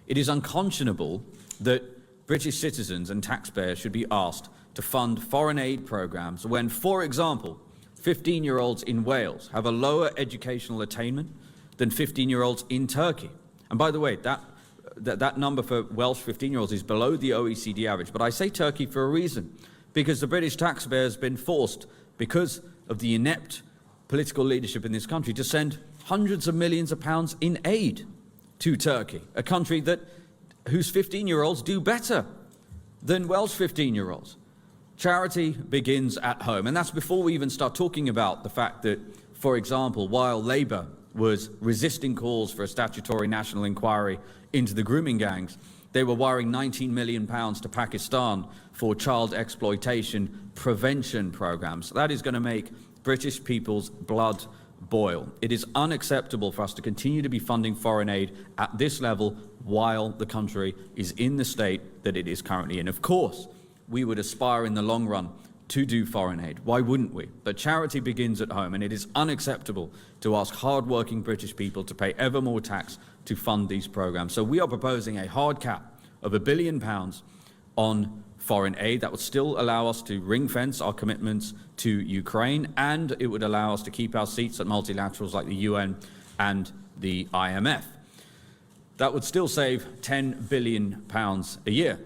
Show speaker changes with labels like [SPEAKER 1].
[SPEAKER 1] It is unconscionable that British citizens and taxpayers should be asked to fund foreign aid programs when, for example, 15-year-olds in Wales have a lower educational attainment than 15-year-olds in Turkey. And by the way, that number for Welsh 15-year-olds is below the OECD average. But I say Turkey for a reason, because the British taxpayer has been forced, because of the inept political leadership in this country, to send hundreds of millions of pounds in aid to Turkey, a country whose 15-year-olds do better than Welsh 15-year-olds. Charity begins at home, and that's before we even start talking about the fact that, for example, while Labour was resisting calls for a statutory national inquiry into the grooming gangs, they were wiring £19 million to Pakistan for child exploitation prevention programs. That is going to make British people's blood boil. It is unacceptable for us to continue to be funding foreign aid at this level while the country is in the state that it is currently in. Of course, we would aspire in the long run to do foreign aid. Why wouldn't we? But charity begins at home, and it is unacceptable to ask hard-working British people to pay ever more tax to fund these programs. So we are proposing a hard cap of £1 billion on foreign aid. That would still allow us to ring-fence our commitments to Ukraine, and it would allow us to keep our seats at multilaterals like the UN and the IMF. That would still save £10 billion a year.